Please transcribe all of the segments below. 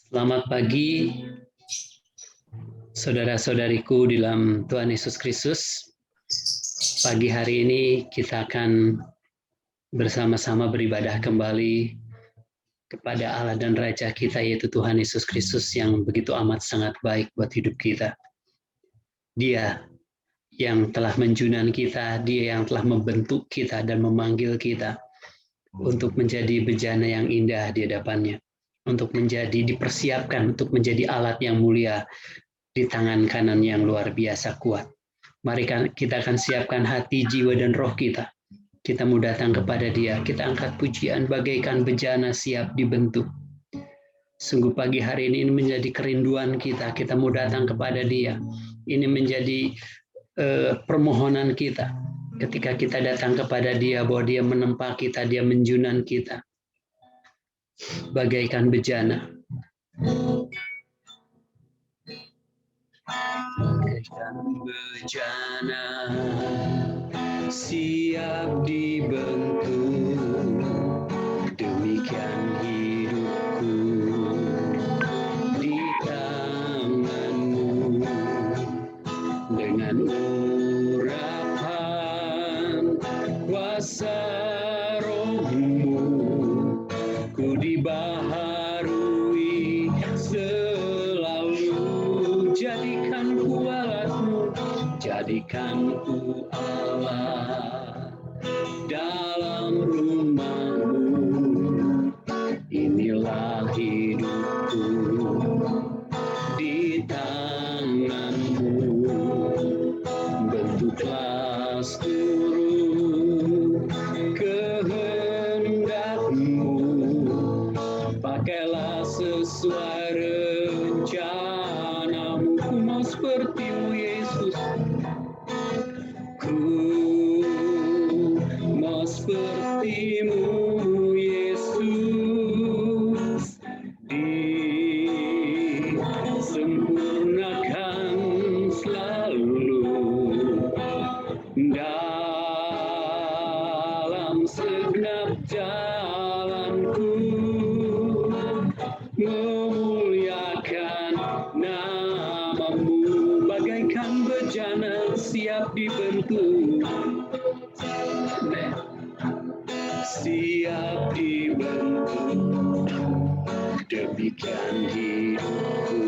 Selamat pagi, saudara-saudariku di dalam Tuhan Yesus Kristus. Pagi hari ini kita akan bersama-sama beribadah kembali kepada Allah dan Raja kita, yaitu Tuhan Yesus Kristus yang begitu amat sangat baik buat hidup kita. Dia yang telah menjunan kita, Dia yang telah membentuk kita dan memanggil kita untuk menjadi bejana yang indah di hadapannya, untuk dipersiapkan untuk menjadi alat yang mulia di tangan kanan yang luar biasa kuat. Mari kita akan siapkan hati, jiwa, dan roh kita. Kita mau datang kepada Dia. Kita angkat pujian bagaikan bejana siap dibentuk. Sungguh pagi hari ini menjadi kerinduan kita. Kita mau datang kepada Dia. Ini menjadi permohonan kita. Ketika kita datang kepada Dia, bahwa Dia menempa kita, Dia menjunan kita. Bagaikan bejana. Bagaikan bejana siap dibentuk, demikian hidupku di tanganmu. Dengan urapan kuasa rohmu, ku dibaharui selalu. Jadikanku alatmu, jadikanku Allah dalam rumahmu. Inilah hidupku di tanganmu. Bentuklah seluruh kehendakmu, pakailah sesuai rencanamu. Ku mau seperti-Mu Yesus, ku mau seperti-Mu Yesus, disempurnakan selalu dalam segenap jalanku, memuliakan nama-Mu. Bagaikan bejana siap dibentuk, siap dibentuk, demikian hidupku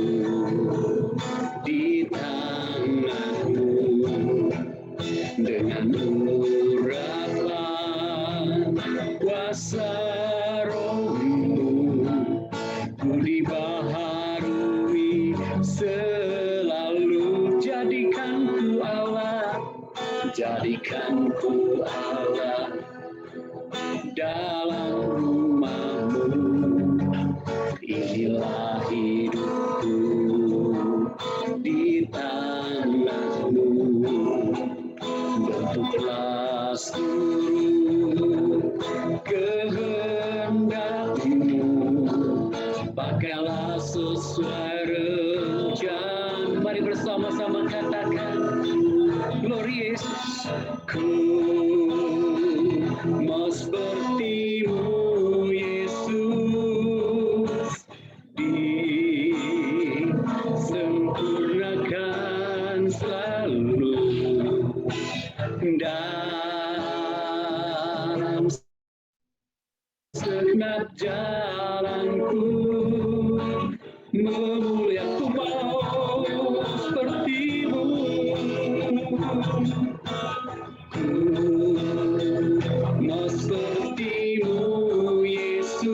di tangan-Mu. Dengan urapan kuasa rohmu, ku dibaharui selalu. Jadikanku Allah, jadikanku Allah dalam rumah-Mu. Inilah hidupku di tangan-Mu. Bentuklah seluruh kehendak-Mu, pakailah sesuai rencana. Mari bersama-sama katakan, Glory Yesus, ku mau seperti-Mu Yesus, disempurnakan selalu dalam segenap jalanku, memuliaku mau seperti-Mu, ku mau seperti-Mu Yesus,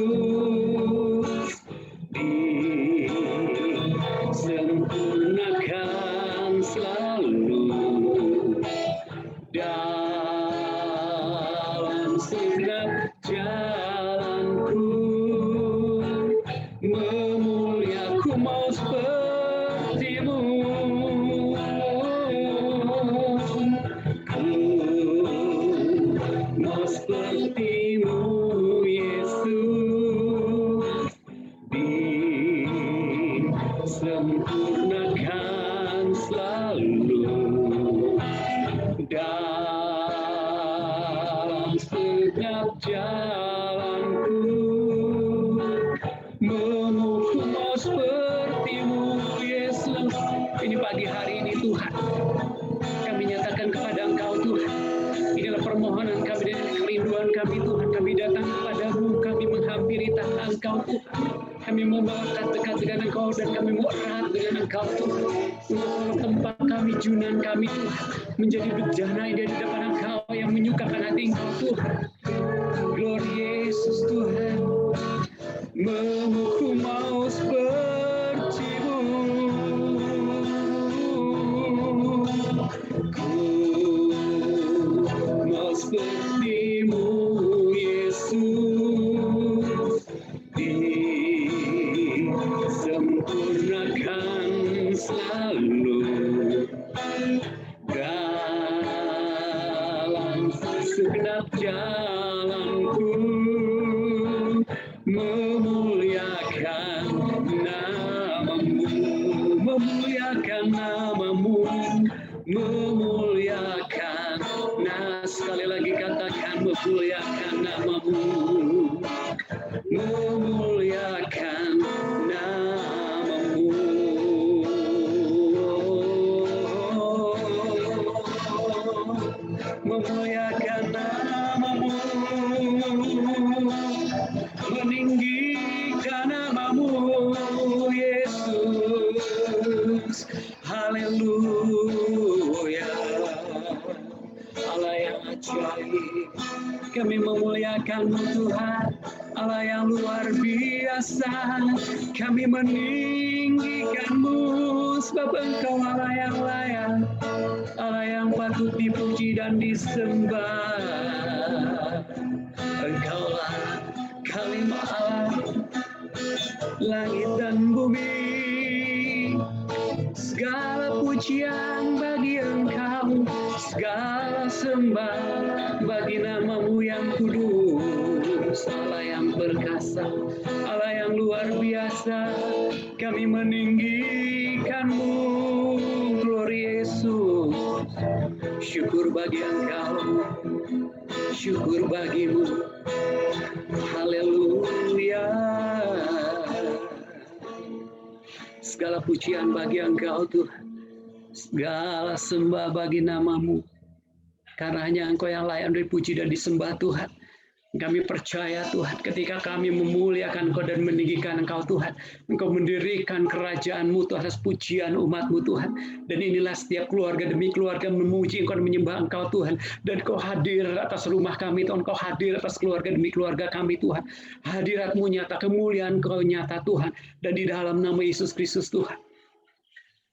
disempurnakan selalu dalam segenap jalanku, memuliaku mau seperti-Mu, ku mau seperti-Mu Yesus, disempurnakan selalu dalam segenap jalanku, memuliakan seperti-Mu, Yesus. Ini pagi hari ini Tuhan, kami nyatakan kepada Engkau Tuhan, inilah permohonan kami dan kerinduan kami Tuhan. Kami datang kepadamu, kami menghampiri tangan Engkau Tuhan. Kami mau dekat dengan Engkau dan kami mau erat dengan Engkau Tuhan. Untuk tempat kami, junan kami Tuhan, menjadi bejana di depan Engkau yang menyukakan hati Engkau Tuhan. Glory Yesus Tuhan, ku mau seperti-Mu. Seperti-Mu, Yesus, disempurnakan selalu dalam segenap jalanku, memuliakan nama-Mu, memuliakan nama-Mu, memuliakan. Nah, sekali lagi katakan memuliakan nama-Mu, memuliakan nama-Mu, memuliakan nama-Mu, meninggikan nama-Mu, Yesus. Haleluya. Allah yang ajaib, kami memuliakan-Mu Tuhan. Allah yang luar biasa, kami meninggikan-Mu, sebab Engkau Allah yang layak, Allah yang patut dipuji dan disembah. Engkaulah Kalimah Allah, langit dan bumi. Segala pujian bagi Engkau, segala sembah bagi nama-Mu yang kudus. Allah yang perkasa, Allah yang luar biasa, kami meninggikan-Mu. Glory Yesus. Syukur bagi Engkau, syukur bagi-Mu. Haleluya. Segala pujian bagi Engkau Tuhan, segala sembah bagi nama-Mu, karena hanya Engkau yang layak dipuji dan disembah Tuhan. Kami percaya Tuhan, ketika kami memuliakan Engkau dan meninggikan Engkau Tuhan, Engkau mendirikan kerajaan-Mu atas pujian umat-Mu Tuhan. Dan inilah setiap keluarga demi keluarga memuji Engkau dan menyembah Engkau Tuhan. Dan Engkau hadir atas rumah kami Tuhan, Engkau hadir atas keluarga demi keluarga kami Tuhan. Hadirat-Mu nyata, kemuliaan Engkau nyata Tuhan. Dan di dalam nama Yesus Kristus Tuhan,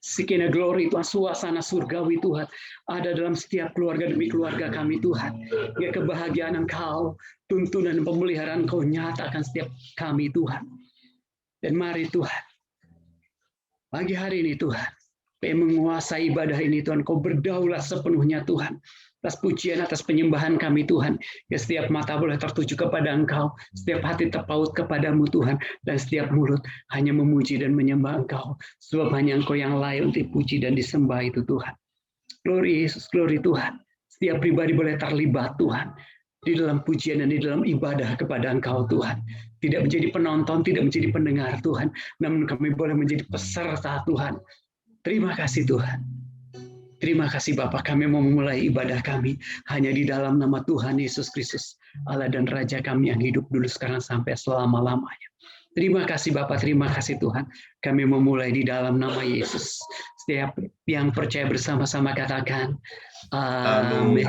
Sikina glory Tuhan, suasana surgawi Tuhan ada dalam setiap keluarga demi keluarga kami Tuhan. Ya, kebahagiaan Engkau, tuntunan dan pemeliharaan Engkau nyatakan setiap kami Tuhan. Dan mari Tuhan, pagi hari ini Tuhan, kami menguasai ibadah ini Tuhan, Kau berdaulat sepenuhnya Tuhan. Atas pujian, atas penyembahan kami Tuhan. Ya, setiap mata boleh tertuju kepada Engkau, setiap hati terpaut kepadamu Tuhan, dan setiap mulut hanya memuji dan menyembah Engkau. Sebab hanya Engkau yang layak untuk dipuji dan disembah itu Tuhan. Glory Yesus, glory Tuhan. Setiap pribadi boleh terlibat Tuhan, di dalam pujian dan di dalam ibadah kepada Engkau Tuhan. Tidak menjadi penonton, tidak menjadi pendengar Tuhan, namun kami boleh menjadi peserta Tuhan. Terima kasih Tuhan. Terima kasih Bapa, kami mau memulai ibadah kami hanya di dalam nama Tuhan Yesus Kristus, Allah dan Raja kami yang hidup dulu sekarang sampai selama-lamanya. Terima kasih Bapa, terima kasih Tuhan. Kami memulai di dalam nama Yesus. Setiap yang percaya bersama-sama katakan, amin.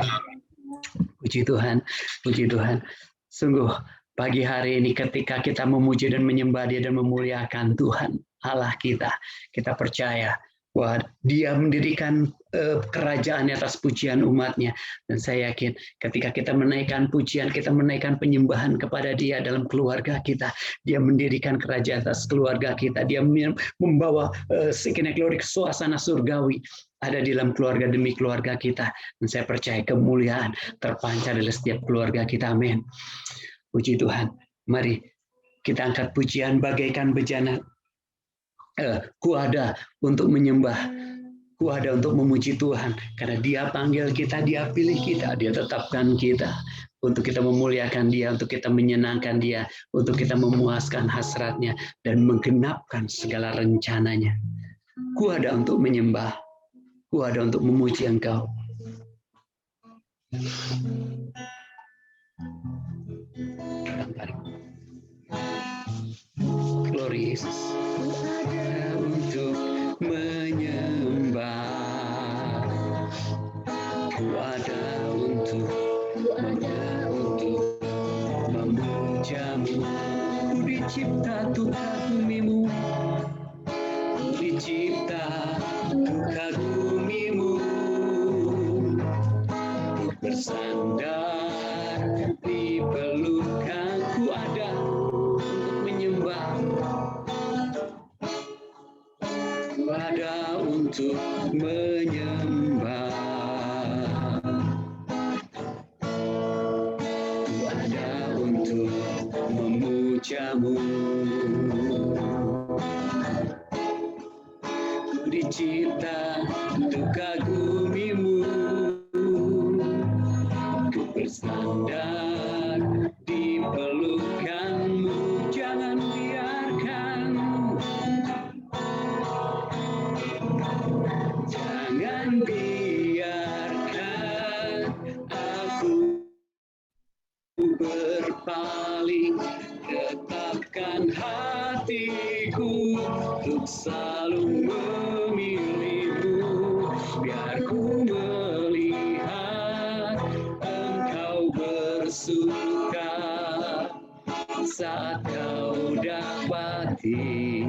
Puji Tuhan, puji Tuhan. Sungguh pagi hari ini ketika kita memuji dan menyembah Dia dan memuliakan Tuhan Allah kita, kita percaya bahwa Dia mendirikan kerajaan atas pujian umatnya. Dan saya yakin ketika kita menaikkan pujian, kita menaikkan penyembahan kepada Dia dalam keluarga kita, Dia mendirikan kerajaan atas keluarga kita. Dia membawa Sikina glory, suasana surgawi ada di dalam keluarga demi keluarga kita. Dan saya percaya kemuliaan terpancar dari setiap keluarga kita. Amin. Puji Tuhan. Mari kita angkat pujian bagaikan bejana. Ku ada untuk menyembah, ku ada untuk memuji Tuhan, karena Dia panggil kita, Dia pilih kita, Dia tetapkan kita untuk kita memuliakan Dia, untuk kita menyenangkan Dia, untuk kita memuaskan hasratnya, dan menggenapkan segala rencananya. Ku ada untuk menyembah, ku ada untuk memuji Engkau. Glory Yesus. Ku ada untuk menyembah, ku ada untuk memujamu. Ku dicipta untuk kagumimu, ku dicipta untuk kagumimu, ku bersandar di pelukan. Ku ada untuk menyembah, ku ada untuk menyembah, ku ada untuk memujamu. Ku dicipta untuk kagumimu, ku bersandar di pelukanmu. Jangan biarkan, jangan biarkan aku berpaling. Tetapkan hatiku untuk selalu memilihmu. Biar ku melihat Engkau bersuka saat Kau dapati.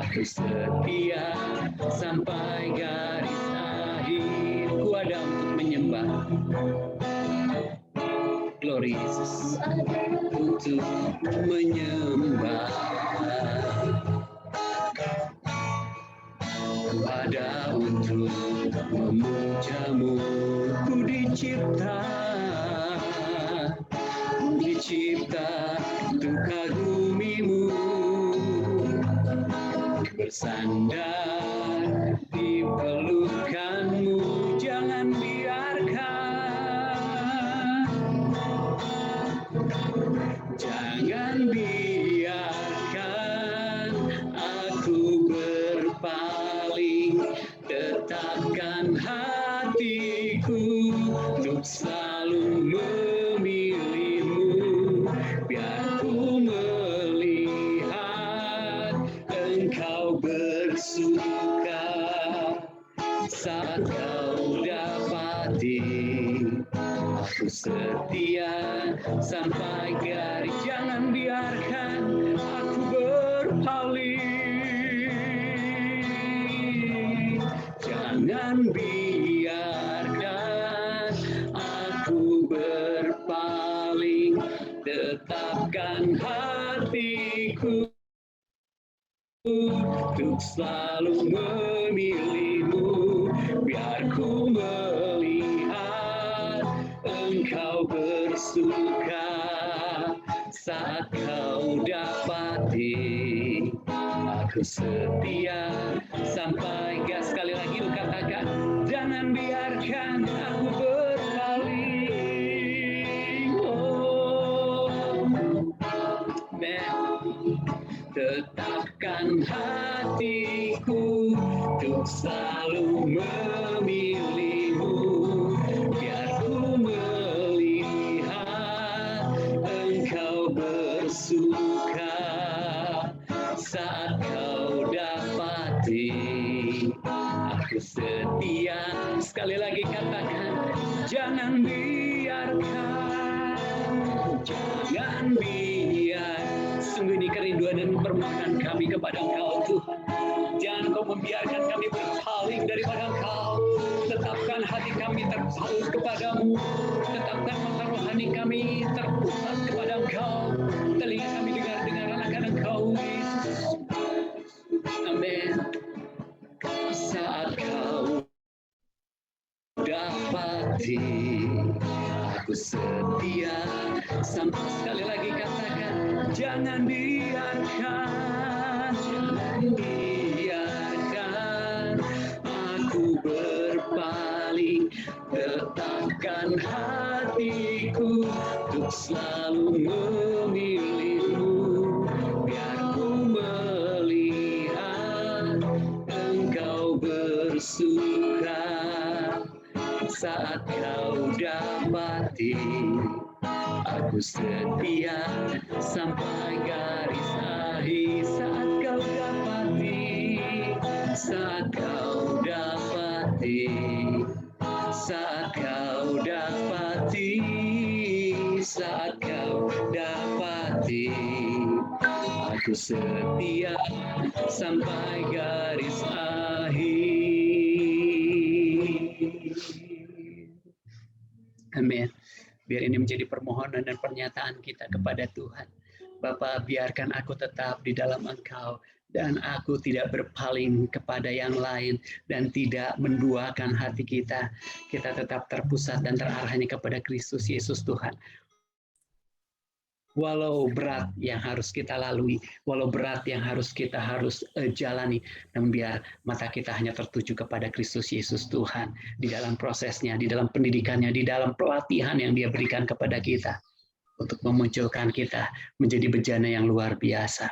Aku setia sampai garis akhir. Ku ada untuk menyembah. Glory Yesus. Untuk menyembah, ku ada untuk memujamu. Ku dicipta untuk kagumimu, bersandar di pelukanmu. Jangan biarkan, jangan biarkan aku berpaling. Tetapkan hatiku untuk selalu memilihmu. Biar ku melihat Engkau bersuka saat Kau dapati. Aku setia sampai garis. Jangan biarkan aku berpaling. Jangan biarkan aku berpaling. Tetapkan hatiku untuk selalu memilihmu. Biar ku melihat Engkau bersuka saat Kau dapati. Aku setia sampai gas. Sekali lagi lu katakan, jangan biarkan aku berpaling. Oh, tetapkan hatiku untuk selalu memilihmu. Biar ku melihat Engkau bersuka saat Kau dapati. Aku setia. Sekali lagi katakan, jangan biarkan, jangan biar. Sungguh ini kerinduan dan permohonan kami kepada Engkau Tuhan. Jangan Kau membiarkan kami berpaling daripada Engkau. Tetapkan hati kami terpaut kepadamu. Tetapkan mata rohani kami terpusat kepada Engkau. Telinga kami dengar akan Engkau, Yesus. Amin. Saat Kau dapati, aku setia sampai. Sekali lagi katakan, jangan biarkan, jangan biarkan aku berpaling. Tetapkan hatiku saat kau dapati. Aku setia sampai garis akhir saat kau dapati, saat kau dapati, saat kau dapati, saat kau dapati. Aku setia sampai garis akhir. Amin. Biar ini menjadi permohonan dan pernyataan kita kepada Tuhan. Bapa, biarkan aku tetap di dalam Engkau dan aku tidak berpaling kepada yang lain dan tidak menduakan hati kita. Kita tetap terpusat dan terarahnya kepada Kristus Yesus Tuhan. Walau berat yang harus kita lalui, walau berat yang kita jalani, namun biar mata kita hanya tertuju kepada Kristus Yesus Tuhan di dalam prosesnya, di dalam pendidikannya, di dalam pelatihan yang Dia berikan kepada kita untuk memunculkan kita menjadi bejana yang luar biasa.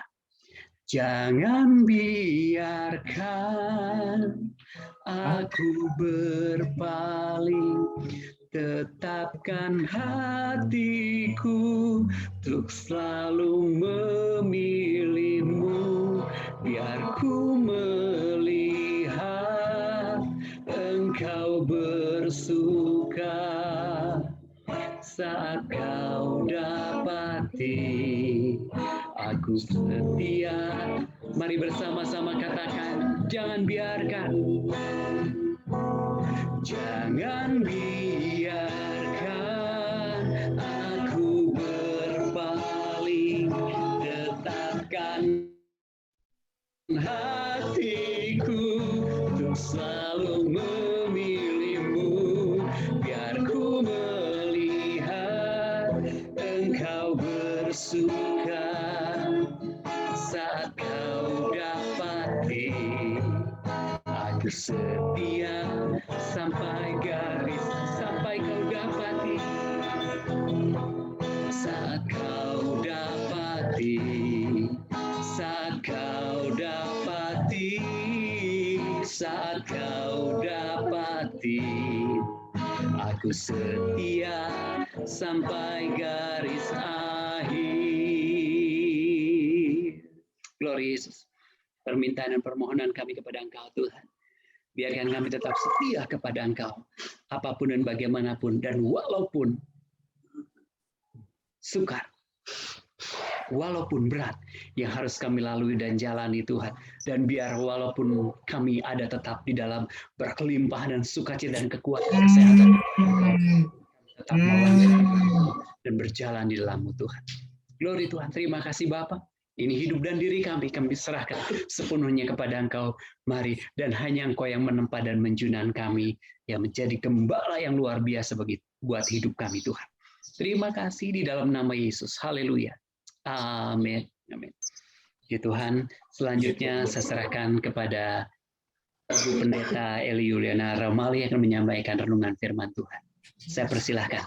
Jangan biarkan aku berpaling, tetapkan hatiku untuk selalu memilihmu, biar ku melihat Engkau bersuka saat kau dapati. Aku setia. Mari bersama-sama katakan, jangan biarkan. Jangan biarkan aku berpaling, tetapkan hatiku untuk selalu memilihmu, biar ku melihat Engkau bersuka saat kau dapati. Aku setia sampai garis, sampai kau dapati, saat kau dapati, saat kau dapati, saat kau dapati. Aku setia sampai garis akhir. Glory Yesus. Permintaan dan permohonan kami kepada Engkau Tuhan. Biarkan kami tetap setia kepada Engkau, apapun dan bagaimanapun, dan walaupun sukar, walaupun berat yang harus kami lalui dan jalani Tuhan, dan biar walaupun kami ada tetap di dalam berkelimpahan dan sukacita dan kekuatan kesehatan, tetap melangkah dan berjalan di dalam-Mu Tuhan. Glory Tuhan, terima kasih Bapa. Ini hidup dan diri kami serahkan sepenuhnya kepada Engkau. Mari, dan hanya Engkau yang menempa dan menjunan kami, yang menjadi gembala yang luar biasa buat hidup kami Tuhan. Terima kasih di dalam nama Yesus. Haleluya. Amin. Amin. Ya Tuhan, selanjutnya saya serahkan kepada Ibu Pendeta Eli Yuliana Ramali yang akan menyampaikan renungan firman Tuhan. Saya persilahkan.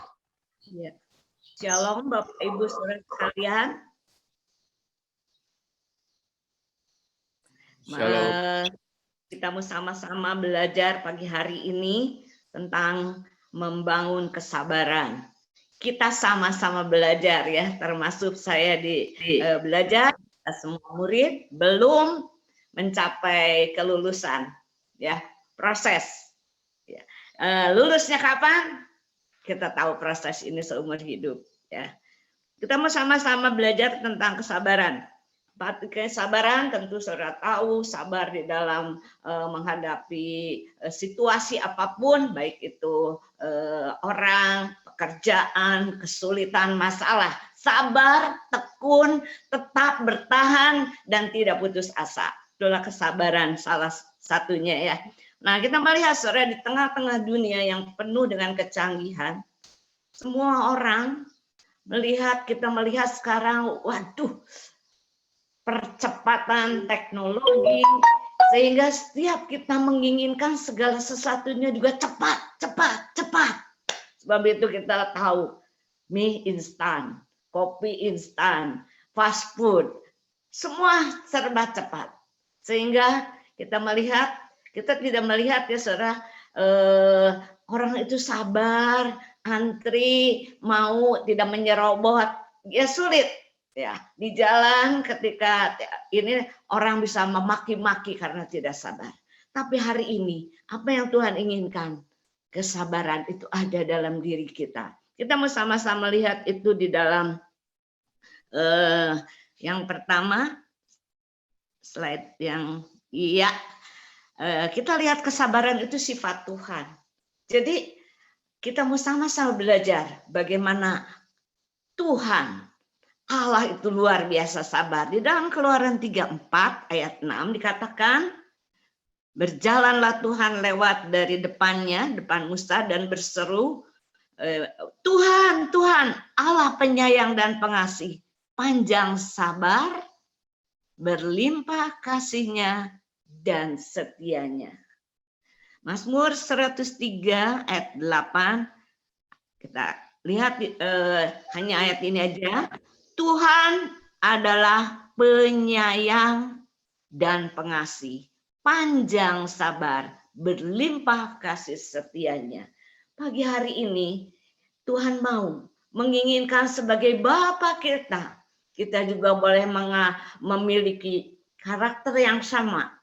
Ya. Shalom Bapak Ibu Saudara sekalian. Kita mau sama-sama belajar pagi hari ini tentang membangun kesabaran. Kita sama-sama belajar ya, termasuk saya belajar, semua murid belum mencapai kelulusan ya, proses. Ya. Lulusnya kapan? Kita tahu proses ini seumur hidup ya. Kita mau sama-sama belajar tentang kesabaran. Kesabaran tentu saudara tahu, sabar di dalam menghadapi situasi apapun, baik itu orang, pekerjaan, kesulitan, masalah. Sabar, tekun, tetap bertahan dan tidak putus asa. Itulah kesabaran salah satunya ya. Nah, kita melihat saudara di tengah-tengah dunia yang penuh dengan kecanggihan, semua orang kita melihat sekarang, waduh, percepatan teknologi, sehingga setiap kita menginginkan segala sesuatunya juga cepat. Sebab itu kita tahu mie instan, kopi instan, fast food, semua serba cepat. Sehingga kita tidak melihat ya saudara, orang itu sabar, antri, mau tidak menyerobot, ya sulit. Ya, di jalan ketika ini orang bisa memaki-maki karena tidak sabar. Tapi hari ini, apa yang Tuhan inginkan? Kesabaran itu ada dalam diri kita. Kita mau sama-sama lihat itu di dalam yang pertama, slide yang iya. Kita lihat kesabaran itu sifat Tuhan. Jadi kita mau sama-sama belajar bagaimana Tuhan Allah itu luar biasa sabar. Di dalam Keluaran 34 ayat 6 dikatakan, berjalanlah Tuhan lewat dari depannya, depan Musa, dan berseru, Tuhan, Tuhan, Allah penyayang dan pengasih, panjang sabar, berlimpah kasihnya dan setianya. Mazmur 103 ayat 8, kita lihat hanya ayat ini aja. Tuhan adalah penyayang dan pengasih, panjang sabar, berlimpah kasih setianya. Pagi hari ini Tuhan mau menginginkan sebagai Bapa kita juga boleh memiliki karakter yang sama,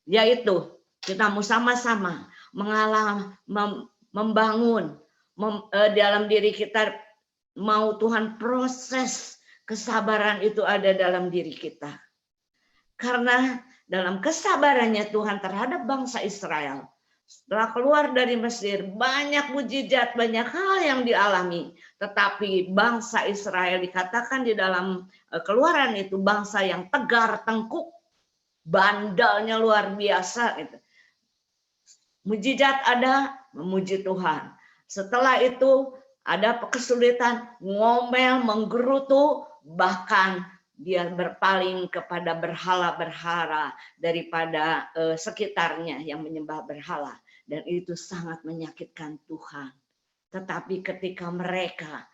yaitu kita mau sama-sama membangun dalam diri kita, mau Tuhan proses kesabaran itu ada dalam diri kita. Karena dalam kesabarannya Tuhan terhadap bangsa Israel, setelah keluar dari Mesir, banyak mujizat, banyak hal yang dialami. Tetapi bangsa Israel dikatakan di dalam Keluaran itu bangsa yang tegar, tengkuk, bandalnya luar biasa. Mujizat ada, memuji Tuhan. Setelah itu ada kesulitan, ngomel, menggerutu, bahkan dia berpaling kepada berhala-berhala daripada sekitarnya yang menyembah berhala. Dan itu sangat menyakitkan Tuhan. Tetapi ketika mereka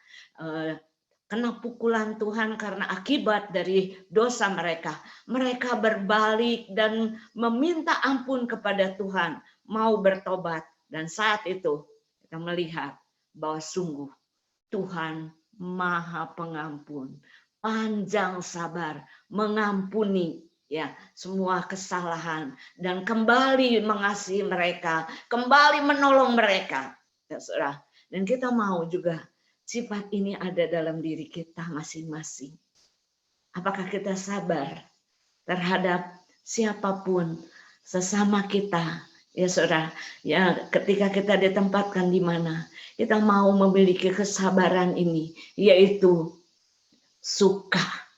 kena pukulan Tuhan karena akibat dari dosa mereka, mereka berbalik dan meminta ampun kepada Tuhan, mau bertobat. Dan saat itu kita melihat bahwa sungguh Tuhan Maha Pengampun, panjang sabar, mengampuni ya semua kesalahan dan kembali mengasihi mereka, kembali menolong mereka. Ya, saudara. Dan kita mau juga sifat ini ada dalam diri kita masing-masing. Apakah kita sabar terhadap siapapun sesama kita? Ya saudara, ya ketika kita ditempatkan di mana, kita mau memiliki kesabaran ini, yaitu suka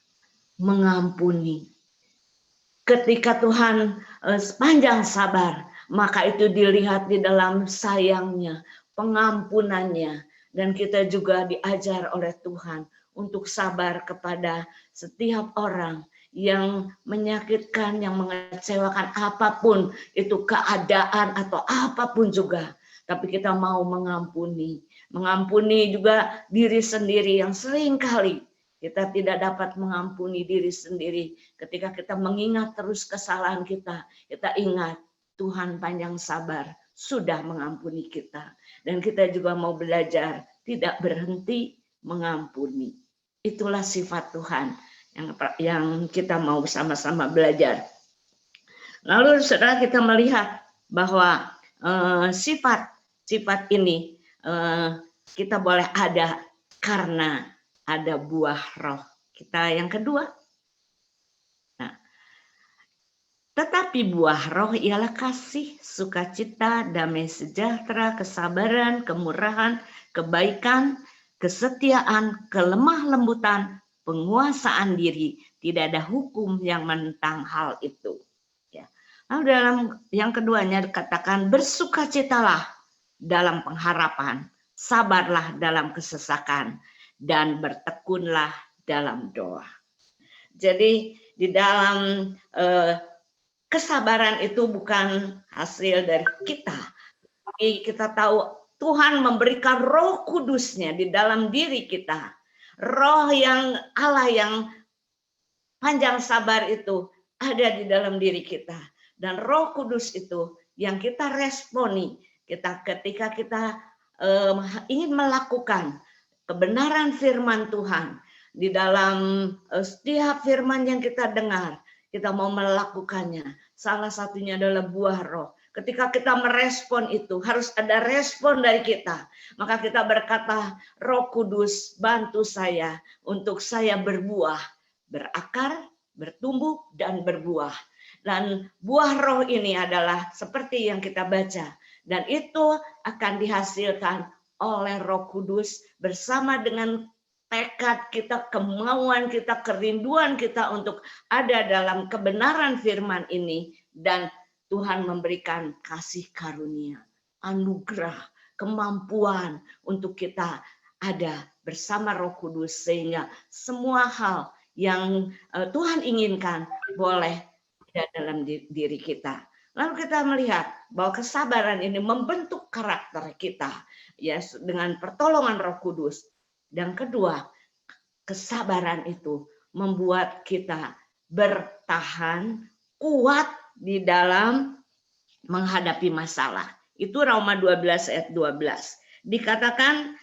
mengampuni. Ketika Tuhan sepanjang sabar, maka itu dilihat di dalam sayangnya, pengampunannya, dan kita juga diajar oleh Tuhan untuk sabar kepada setiap orang yang menyakitkan, yang mengecewakan, apapun itu keadaan atau apapun juga. Tapi kita mau mengampuni. Mengampuni juga diri sendiri yang seringkali kita tidak dapat mengampuni diri sendiri. Ketika kita mengingat terus kesalahan kita ingat Tuhan panjang sabar, sudah mengampuni kita. Dan kita juga mau belajar tidak berhenti mengampuni. Itulah sifat Tuhan yang kita mau sama-sama belajar. Lalu saudara, kita melihat bahwa sifat ini kita boleh ada karena ada buah roh. Kita yang kedua. Nah, tetapi buah roh ialah kasih, sukacita, damai sejahtera, kesabaran, kemurahan, kebaikan, kesetiaan, kelemah lembutan, penguasaan diri. Tidak ada hukum yang menentang hal itu. Ya. Lalu dalam yang keduanya dikatakan bersukacitalah dalam pengharapan, sabarlah dalam kesesakan, dan bertekunlah dalam doa. Jadi di dalam kesabaran itu bukan hasil dari kita, tapi kita tahu Tuhan memberikan Roh Kudus-Nya di dalam diri kita. Roh yang Allah yang panjang sabar itu ada di dalam diri kita. Dan Roh Kudus itu yang kita responi ketika kita ingin melakukan kebenaran firman Tuhan, di dalam setiap firman yang kita dengar, kita mau melakukannya. Salah satunya adalah buah roh. Ketika kita merespon itu, harus ada respon dari kita. Maka kita berkata, Roh Kudus, bantu saya untuk saya berbuah, berakar, bertumbuh, dan berbuah. Dan buah roh ini adalah seperti yang kita baca. Dan itu akan dihasilkan oleh Roh Kudus bersama dengan tekad kita, kemauan kita, kerinduan kita untuk ada dalam kebenaran firman ini. Dan Tuhan memberikan kasih karunia, anugerah, kemampuan untuk kita ada bersama Roh Kudus, sehingga semua hal yang Tuhan inginkan boleh ada dalam diri kita. Lalu kita melihat bahwa kesabaran ini membentuk karakter kita, ya, dengan pertolongan Roh Kudus. Dan kedua, kesabaran itu membuat kita bertahan kuat di dalam menghadapi masalah. Itu Roma 12 ayat 12. Dikatakan,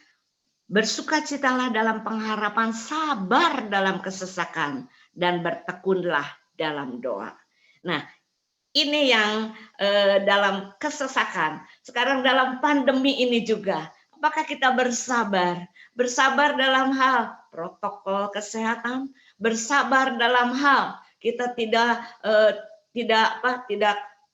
bersukacitalah dalam pengharapan, sabar dalam kesesakan, dan bertekunlah dalam doa. Nah, ini yang dalam kesesakan. Sekarang dalam pandemi ini juga, apakah kita bersabar? Bersabar dalam hal protokol kesehatan, bersabar dalam hal kita tidak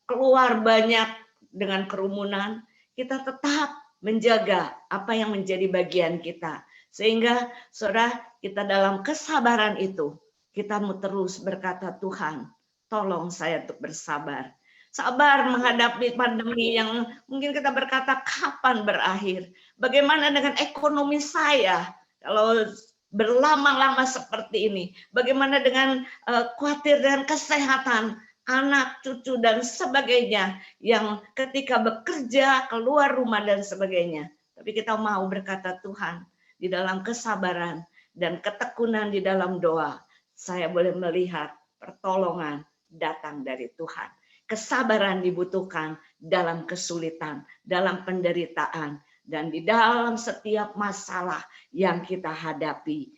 keluar banyak dengan kerumunan, kita tetap menjaga apa yang menjadi bagian kita. Sehingga saudara, kita dalam kesabaran itu, kita mau terus berkata, Tuhan, tolong saya untuk bersabar. Sabar menghadapi pandemi yang mungkin kita berkata, kapan berakhir? Bagaimana dengan ekonomi saya? Kalau berlama-lama seperti ini, bagaimana dengan khawatir dengan kesehatan anak, cucu, dan sebagainya, yang ketika bekerja, keluar rumah, dan sebagainya. Tapi kita mau berkata, Tuhan, di dalam kesabaran dan ketekunan di dalam doa, saya boleh melihat pertolongan datang dari Tuhan. Kesabaran dibutuhkan dalam kesulitan, dalam penderitaan, dan di dalam setiap masalah yang kita hadapi.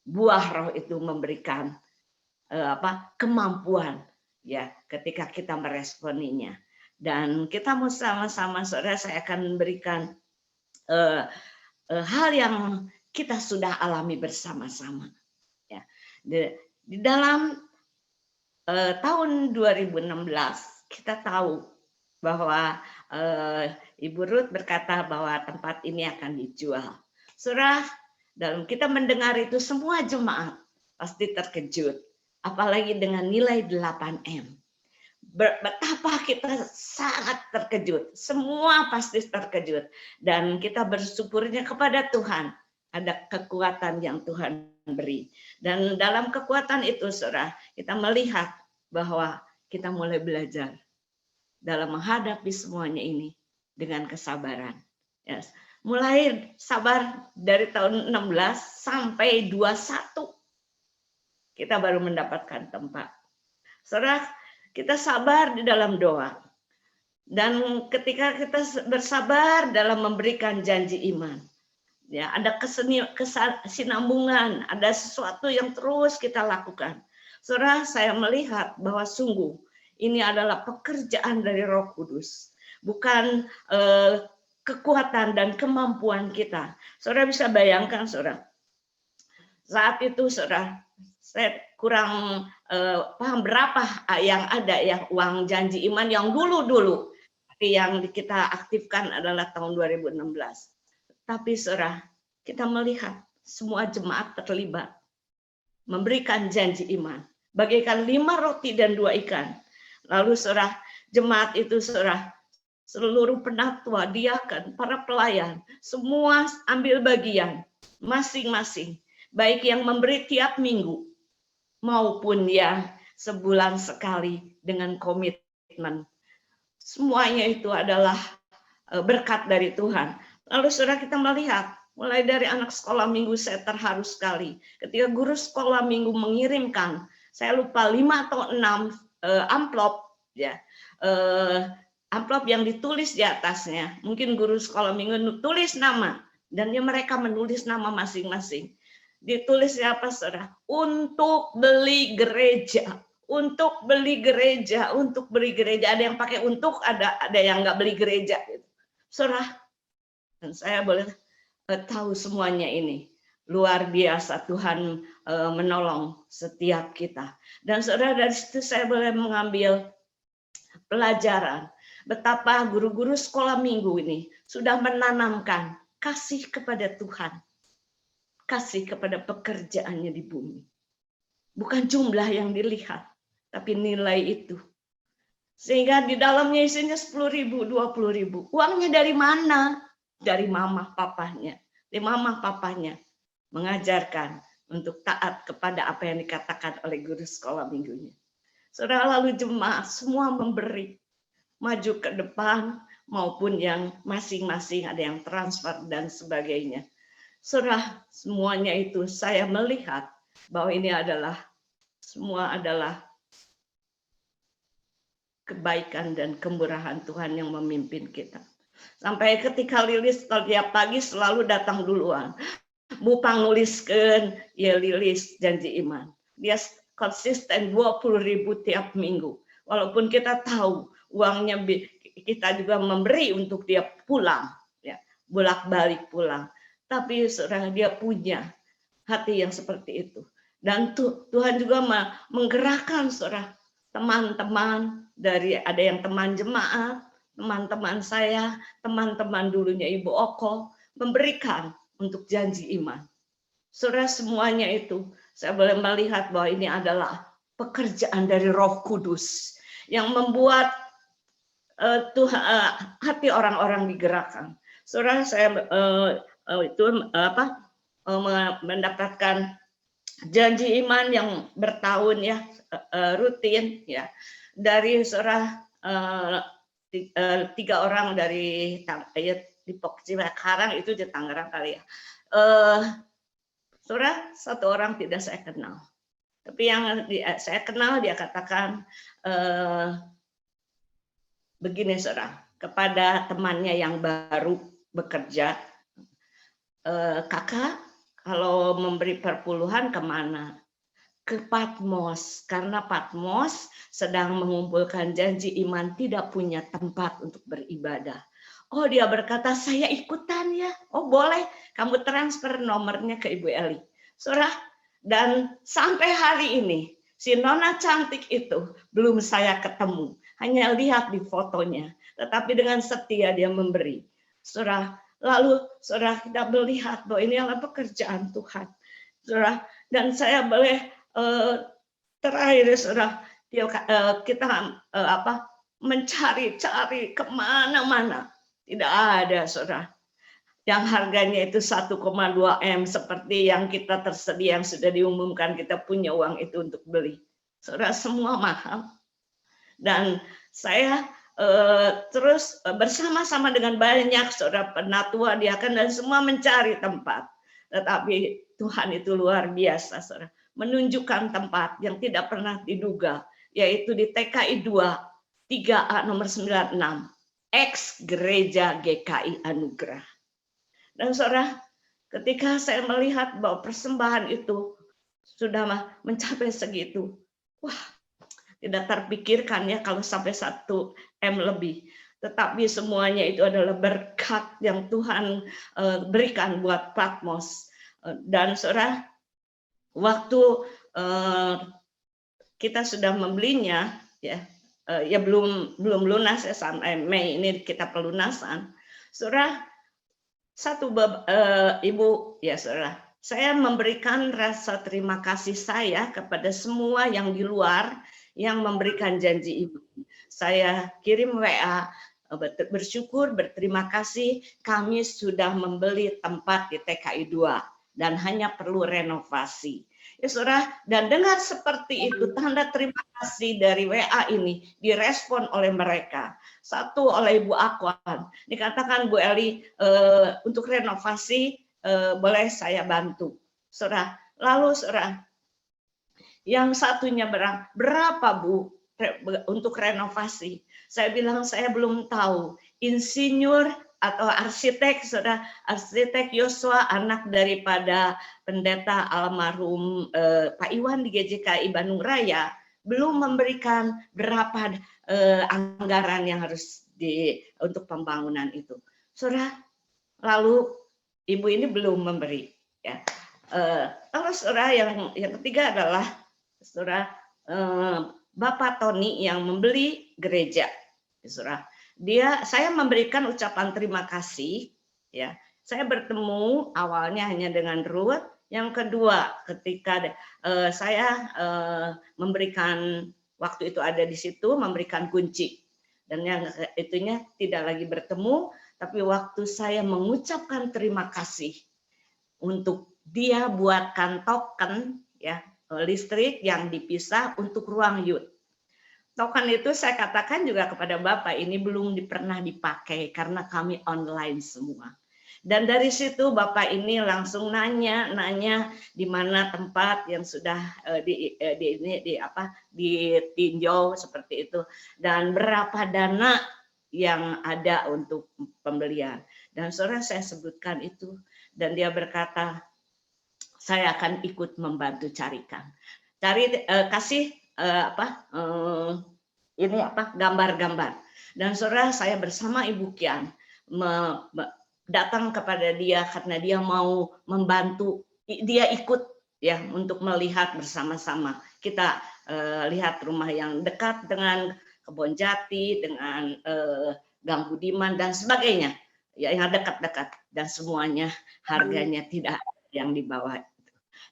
Buah roh itu memberikan kemampuan, ya, ketika kita meresponinya. Dan kita mau sama-sama, saudara, saya akan memberikan hal yang kita sudah alami bersama-sama. Ya, di dalam tahun 2016 kita tahu bahwa Ibu Ruth berkata bahwa tempat ini akan dijual. Saudara, dalam kita mendengar itu, semua jemaat pasti terkejut. Apalagi dengan nilai 8M. Betapa kita sangat terkejut. Semua pasti terkejut. Dan kita bersyukurnya kepada Tuhan. Ada kekuatan yang Tuhan beri. Dan dalam kekuatan itu, saudara, kita melihat bahwa kita mulai belajar dalam menghadapi semuanya ini dengan kesabaran. Yes. Mulai sabar dari tahun 16 sampai 21. Kita baru mendapatkan tempat. Saudara, kita sabar di dalam doa. Dan ketika kita bersabar dalam memberikan janji iman, ya, ada kesinambungan, ada sesuatu yang terus kita lakukan. Saudara, saya melihat bahwa sungguh ini adalah pekerjaan dari Roh Kudus, bukan kekuatan dan kemampuan kita. Saudara bisa bayangkan, saudara, saat itu, saudara, saya kurang paham berapa yang ada, ya, uang janji iman yang dulu-dulu. Tapi yang kita aktifkan adalah tahun 2016. Tapi saudara, kita melihat semua jemaat terlibat memberikan janji iman. Bagaikan 5 roti dan 2 ikan. Lalu saudara, jemaat itu, saudara, seluruh penatua, diaken, para pelayan, semua ambil bagian masing-masing. Baik yang memberi tiap minggu, maupun yang sebulan sekali dengan komitmen. Semuanya itu adalah berkat dari Tuhan. Lalu saudara, kita melihat, mulai dari anak sekolah minggu, saya terharu sekali. Ketika guru sekolah minggu mengirimkan, saya lupa 5 atau 6 amplop, ya, amplop yang ditulis di atasnya. Mungkin guru sekolah minggu tulis nama, dan mereka menulis nama masing-masing. Ditulisnya apa, saudara? Untuk beli gereja. Untuk beli gereja, untuk beli gereja. Ada yang pakai untuk, ada yang nggak beli gereja. Saudara, dan saya boleh tahu semuanya ini. Luar biasa Tuhan menolong setiap kita. Dan saudara, dari situ saya boleh mengambil pelajaran. Betapa guru-guru sekolah minggu ini sudah menanamkan kasih kepada Tuhan. Kasih kepada pekerjaannya di bumi. Bukan jumlah yang dilihat, tapi nilai itu. Sehingga di dalamnya isinya 10.000, 20.000. Uangnya dari mana? Dari mama papanya. Dari mama papanya mengajarkan untuk taat kepada apa yang dikatakan oleh guru sekolah minggunya. Saudara, lalu jemaat semua memberi, maju ke depan maupun yang masing-masing ada yang transfer dan sebagainya. Saudara, semuanya itu saya melihat bahwa ini adalah semua adalah kebaikan dan kemurahan Tuhan yang memimpin kita. Sampai ketika Lilis kalau tiap pagi selalu datang duluan. Bu Pang nuliskan, ya Lilis janji iman. Dia konsisten 20.000 tiap minggu. Walaupun kita tahu uangnya kita juga memberi untuk dia pulang, ya, bolak-balik pulang. Tapi saudara, dia punya hati yang seperti itu. Dan Tuhan juga menggerakkan saudara, teman-teman dari ada yang teman jemaat, teman-teman saya, teman-teman dulunya Ibu Oko memberikan untuk janji iman. Saudara, semuanya itu saya boleh melihat bahwa ini adalah pekerjaan dari Roh Kudus yang membuat hati orang-orang digerakkan. Saudara, saya mendapatkan janji iman yang bertahun ya, rutin ya, dari saudara 3 orang dari Depok Cikarang itu di Tangerang kali ya. Saudara, 1 orang tidak saya kenal. Tapi yang saya kenal dia katakan begini saudara, kepada temannya yang baru bekerja, kakak kalau memberi perpuluhan kemana? Ke Patmos, karena Patmos sedang mengumpulkan janji iman tidak punya tempat untuk beribadah. Oh, dia berkata, saya ikutan ya. Oh, boleh, kamu transfer nomornya ke Ibu Eli. Saudara, dan sampai hari ini, si Nona cantik itu belum saya ketemu. Hanya lihat di fotonya. Tetapi dengan setia dia memberi. Saudara, lalu saudara kita melihat bahwa ini adalah pekerjaan Tuhan. Saudara, dan saya boleh terakhir saudara, kita mencari-cari kemana-mana. Tidak ada saudara yang harganya itu 1,2 M seperti yang kita tersedia, yang sudah diumumkan kita punya uang itu untuk beli. Saudara, semua mahal. Dan saya terus bersama-sama dengan banyak saudara penatua, diaken dan semua mencari tempat. Tetapi Tuhan itu luar biasa saudara, menunjukkan tempat yang tidak pernah diduga, yaitu di TKI 2 3A nomor 96. Ex Gereja GKI Anugerah. Dan saudara, ketika saya melihat bahwa persembahan itu sudah mencapai segitu, wah, tidak terpikirkan ya kalau sampai 1 M lebih. Tetapi semuanya itu adalah berkat yang Tuhan berikan buat Patmos. Dan saudara, waktu kita sudah membelinya, ya belum lunas ya, sampai Mei ini kita pelunasan. Saudara, Ibu ya saudara, saya memberikan rasa terima kasih saya kepada semua yang di luar yang memberikan janji ibu. Saya kirim WA bersyukur, berterima kasih kami sudah membeli tempat di TKI 2 dan hanya perlu renovasi. Ya saudara, dan dengan seperti itu tanda terima kasih dari WA ini direspon oleh mereka. 1 oleh Ibu Akwan, dikatakan Bu Eli untuk renovasi boleh saya bantu. Saudara, lalu saudara, yang satunya berapa Bu? untuk renovasi. Saya bilang saya belum tahu. Insinyur atau arsitek, saudara, arsitek Yosua, anak daripada pendeta almarhum Pak Iwan di GJKI Bandung Raya, belum memberikan berapa anggaran yang harus untuk pembangunan itu. Saudara, lalu ibu ini belum memberi. Ya. Lalu saudara, yang ketiga adalah saudara, Bapak Tony yang membeli gereja, saudara. Saya memberikan ucapan terima kasih, ya. Saya bertemu awalnya hanya dengan Ruth. Yang kedua, ketika saya memberikan, waktu itu ada di situ, memberikan kunci. Dan yang itunya tidak lagi bertemu, tapi waktu saya mengucapkan terima kasih untuk dia buatkan token, ya, listrik yang dipisah untuk ruang youth. Token itu saya katakan juga kepada Bapak, ini belum pernah dipakai karena kami online semua. Dan dari situ Bapak ini langsung nanya di mana tempat yang sudah ditinjau seperti itu, dan berapa dana yang ada untuk pembelian. Dan saudara, saya sebutkan itu, dan dia berkata, saya akan ikut membantu carikan. Kasih gambar-gambar. Dan saudara, saya bersama Ibu Kian datang kepada dia karena dia mau membantu, dia ikut ya untuk melihat bersama-sama. Kita lihat rumah yang dekat dengan Kebon Jati, dengan Gang Budiman dan sebagainya, ya, yang dekat-dekat, dan semuanya harganya tidak yang di bawah itu.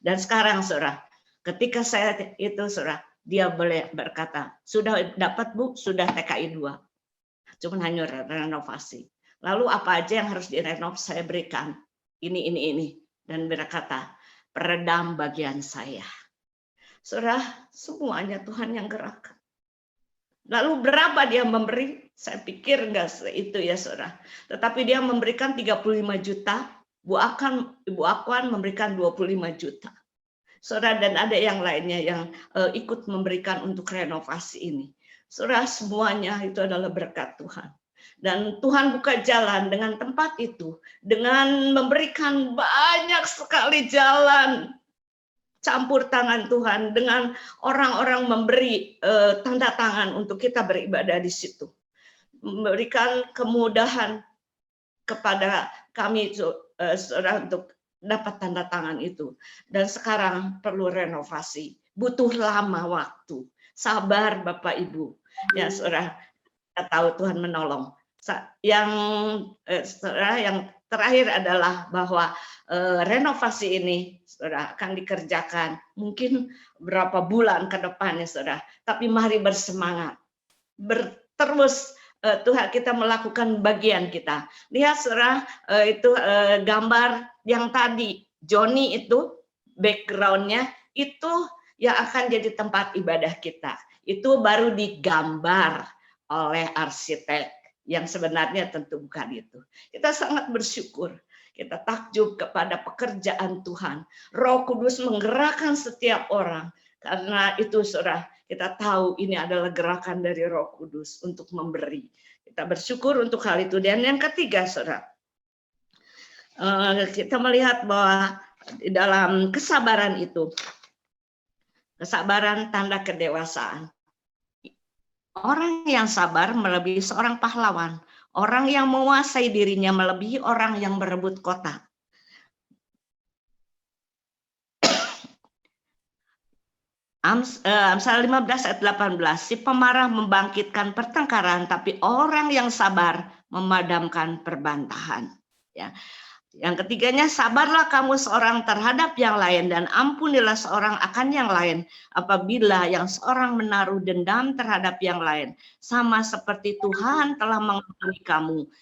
Dan sekarang saudara, ketika saya itu saudara, dia boleh berkata, sudah dapat Bu, sudah TKI 2, cuman hanya renovasi. Lalu apa aja yang harus direnov saya berikan, ini, dan berkata, peredam bagian saya. Saudara, semuanya Tuhan yang gerakkan. Lalu berapa dia memberi? Saya pikir enggak itu ya saudara. Tetapi dia memberikan 35 juta, Ibu Akwan memberikan 25 juta. Saudara, dan ada yang lainnya yang ikut memberikan untuk renovasi ini. Saudara, semuanya itu adalah berkat Tuhan. Dan Tuhan buka jalan dengan tempat itu, dengan memberikan banyak sekali jalan campur tangan Tuhan, dengan orang-orang memberi tanda tangan untuk kita beribadah di situ, memberikan kemudahan kepada kami saudara untuk dapat tanda tangan itu. Dan sekarang perlu renovasi, butuh lama waktu, sabar Bapak Ibu, ya saudara, kita tahu Tuhan menolong. Yang terakhir adalah bahwa renovasi ini saudara akan dikerjakan mungkin berapa bulan ke depannya saudara, tapi mari bersemangat, terus Tuhan kita melakukan bagian kita. Lihat saudara, itu gambar yang tadi Joni itu backgroundnya itu yang akan jadi tempat ibadah kita, itu baru digambar oleh arsitek yang sebenarnya tentu bukan itu. Kita sangat bersyukur, kita takjub kepada pekerjaan Tuhan. Roh Kudus menggerakkan setiap orang, karena itu saudara, kita tahu ini adalah gerakan dari Roh Kudus untuk memberi. Kita bersyukur untuk hal itu. Dan yang ketiga saudara, kita melihat bahwa di dalam kesabaran itu, kesabaran tanda kedewasaan. Orang yang sabar melebihi seorang pahlawan. Orang yang menguasai dirinya melebihi orang yang berebut kota. Amsal 15 ayat 18. Si pemarah membangkitkan pertengkaran, tapi orang yang sabar memadamkan perbantahan. Ya. Yang ketiganya, sabarlah kamu seorang terhadap yang lain dan ampunilah seorang akan yang lain apabila yang seorang menaruh dendam terhadap yang lain. Sama seperti Tuhan telah mengampuni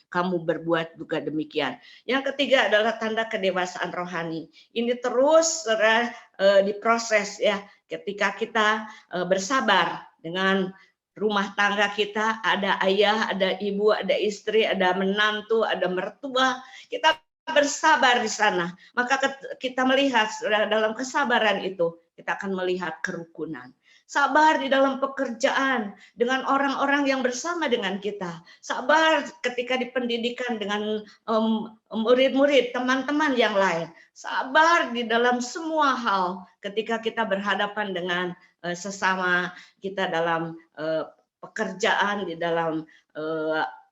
kamu berbuat juga demikian. Yang ketiga adalah tanda kedewasaan rohani. Ini terus diproses ya, ketika kita bersabar dengan rumah tangga kita, ada ayah, ada ibu, ada istri, ada menantu, ada mertua, kita bersabar di sana, maka kita melihat dalam kesabaran itu kita akan melihat kerukunan. Sabar di dalam pekerjaan dengan orang-orang yang bersama dengan kita. Sabar ketika di pendidikan dengan murid-murid, teman-teman yang lain. Sabar di dalam semua hal ketika kita berhadapan dengan sesama kita dalam pekerjaan, di dalam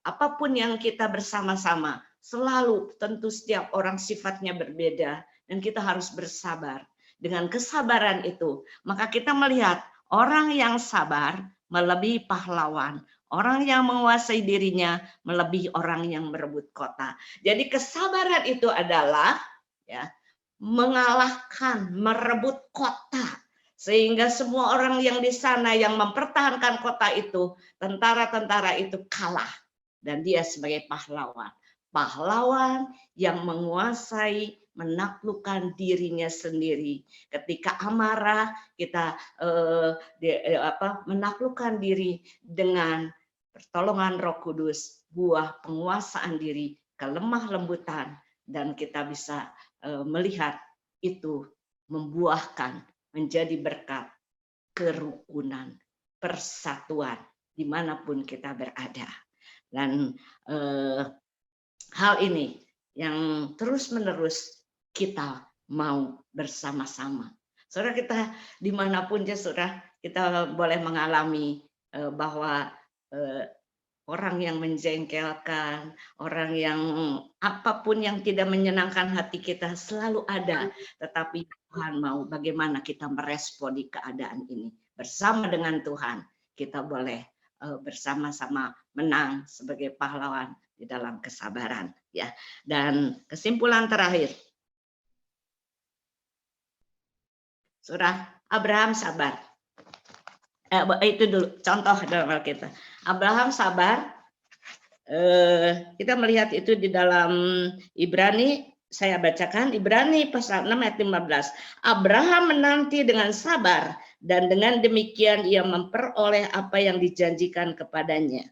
apapun yang kita bersama-sama. Selalu tentu setiap orang sifatnya berbeda dan kita harus bersabar. Dengan kesabaran itu, maka kita melihat orang yang sabar melebihi pahlawan. Orang yang menguasai dirinya melebihi orang yang merebut kota. Jadi kesabaran itu adalah ya, mengalahkan, merebut kota. Sehingga semua orang yang di sana yang mempertahankan kota itu, tentara-tentara itu kalah. Dan dia sebagai pahlawan. Pahlawan yang menguasai, menaklukkan dirinya sendiri. Ketika amarah, kita menaklukkan diri dengan pertolongan Roh Kudus, buah penguasaan diri, kelemah lembutan, dan kita bisa melihat itu membuahkan menjadi berkat kerukunan, persatuan dimanapun kita berada. Dan hal ini yang terus-menerus kita mau bersama-sama. Saudara, kita dimanapun ya saudara, kita boleh mengalami bahwa orang yang menjengkelkan, orang yang apapun yang tidak menyenangkan hati kita selalu ada. Tetapi Tuhan mau bagaimana kita meresponi keadaan ini. Bersama dengan Tuhan, kita boleh bersama-sama menang sebagai pahlawan di dalam kesabaran. Ya. Dan kesimpulan terakhir, Saudara, Abraham sabar. Itu dulu contoh dalam Alkitab. Abraham sabar. Kita melihat itu di dalam Ibrani, saya bacakan Ibrani pasal 6 ayat 15. Abraham menanti dengan sabar dan dengan demikian ia memperoleh apa yang dijanjikan kepadanya.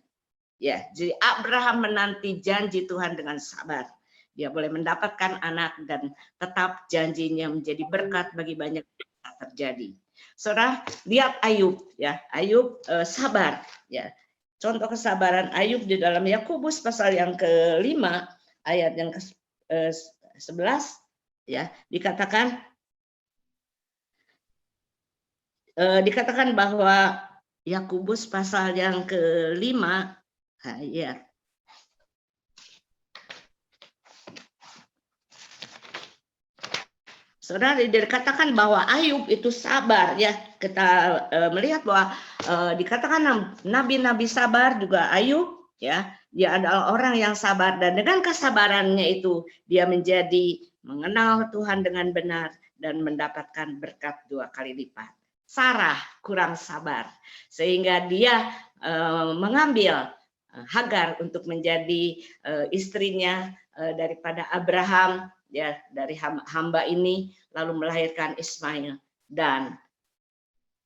Ya, jadi Abraham menanti janji Tuhan dengan sabar. Dia boleh mendapatkan anak dan tetap janjinya menjadi berkat bagi banyak yang terjadi. Saudara, lihat Ayub ya. Ayub sabar ya. Contoh kesabaran Ayub di dalam Yakobus pasal yang ke-5 ayat yang ke-11 ya, dikatakan bahwa Yakobus pasal yang ke-5 ayat Saudara, dikatakan bahwa Ayub itu sabar ya. Kita melihat bahwa dikatakan nabi-nabi sabar juga Ayub ya. Dia adalah orang yang sabar dan dengan kesabarannya itu dia menjadi mengenal Tuhan dengan benar dan mendapatkan berkat 2 kali lipat. Sarah kurang sabar sehingga dia mengambil Hagar untuk menjadi istrinya daripada Abraham ya, dari hamba ini, lalu melahirkan Ismail dan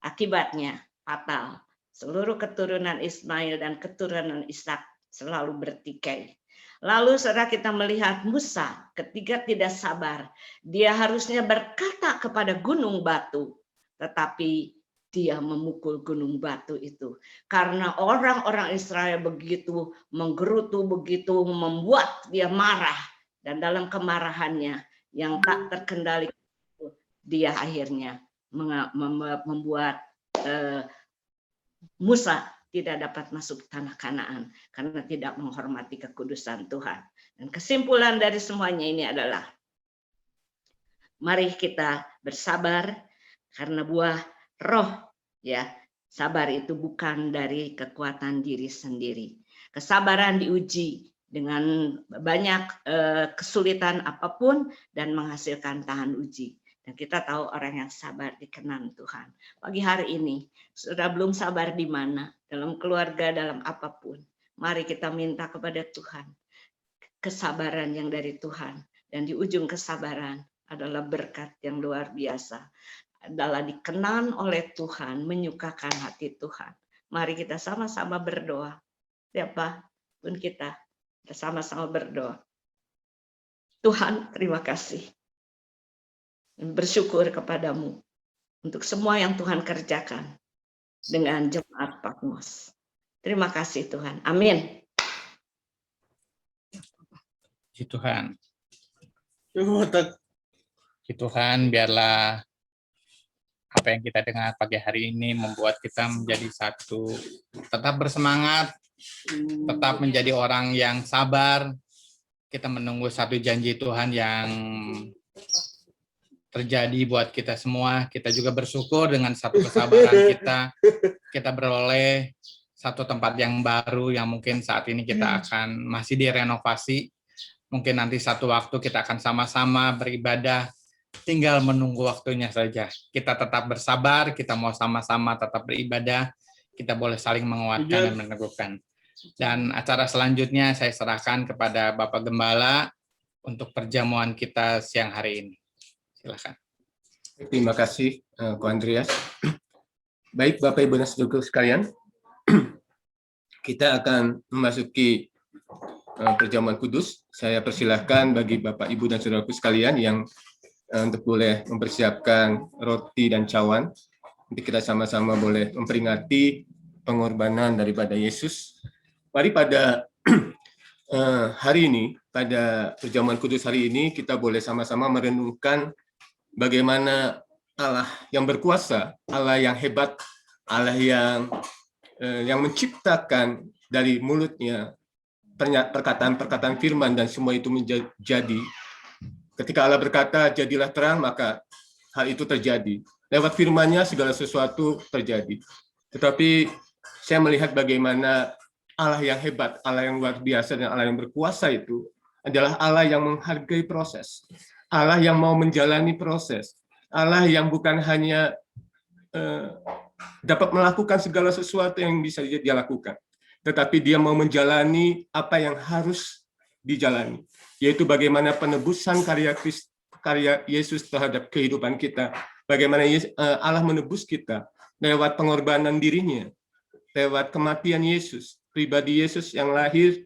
akibatnya fatal. Seluruh keturunan Ismail dan keturunan Ishak selalu bertikai. Lalu saudara, kita melihat Musa ketika tidak sabar, dia harusnya berkata kepada gunung batu, tetapi dia memukul gunung batu itu. Karena orang-orang Israel begitu menggerutu, begitu membuat dia marah. Dan dalam kemarahannya yang tak terkendali, dia akhirnya membuat Musa tidak dapat masuk tanah Kanaan karena tidak menghormati kekudusan Tuhan. Dan kesimpulan dari semuanya ini adalah, mari kita bersabar karena buah roh ya. Sabar itu bukan dari kekuatan diri sendiri. Kesabaran diuji dengan banyak kesulitan apapun dan menghasilkan tahan uji. Dan kita tahu orang yang sabar dikenan Tuhan. Pagi hari ini, sudah belum sabar di mana? Dalam keluarga, dalam apapun. Mari kita minta kepada Tuhan kesabaran yang dari Tuhan. Dan di ujung kesabaran adalah berkat yang luar biasa. Adalah dikenan oleh Tuhan, menyukakan hati Tuhan. Mari kita sama-sama berdoa. Siapa pun kita bersama-sama berdoa. Tuhan, terima kasih. Bersyukur kepadamu untuk semua yang Tuhan kerjakan dengan jemaat Patmos. Terima kasih Tuhan. Amin. Puji Tuhan. Puji Tuhan, biarlah apa yang kita dengar pagi hari ini membuat kita menjadi satu, tetap bersemangat, tetap menjadi orang yang sabar. Kita menunggu satu janji Tuhan yang terjadi buat kita semua. Kita juga bersyukur dengan satu kesabaran kita beroleh satu tempat yang baru yang mungkin saat ini kita akan masih direnovasi. Mungkin nanti satu waktu kita akan sama-sama beribadah, tinggal menunggu waktunya saja. Kita tetap bersabar, kita mau sama-sama tetap beribadah, kita boleh saling menguatkan dan meneguhkan. Dan acara selanjutnya saya serahkan kepada Bapak Gembala untuk perjamuan kita siang hari ini. Silakan. Terima kasih, Ko Andreas. Baik, Bapak Ibu dan Saudara sekalian, kita akan memasuki perjamuan kudus. Saya persilahkan bagi Bapak, Ibu, dan Saudaraku sekalian yang untuk boleh mempersiapkan roti dan cawan. Nanti kita sama-sama boleh memperingati pengorbanan daripada Yesus. Mari pada hari ini, pada perjamuan kudus hari ini, kita boleh sama-sama merenungkan bagaimana Allah yang berkuasa, Allah yang hebat, Allah yang menciptakan dari mulutnya perkataan-perkataan firman dan semua itu menjadi. Ketika Allah berkata, jadilah terang, maka hal itu terjadi. Lewat firman-Nya segala sesuatu terjadi. Tetapi saya melihat bagaimana Allah yang hebat, Allah yang luar biasa, dan Allah yang berkuasa itu adalah Allah yang menghargai proses. Allah yang mau menjalani proses. Allah yang bukan hanya dapat melakukan segala sesuatu yang bisa dia lakukan, tetapi dia mau menjalani apa yang harus dijalani, yaitu bagaimana penebusan karya Yesus terhadap kehidupan kita, bagaimana Allah menebus kita lewat pengorbanan dirinya, lewat kematian Yesus, pribadi Yesus yang lahir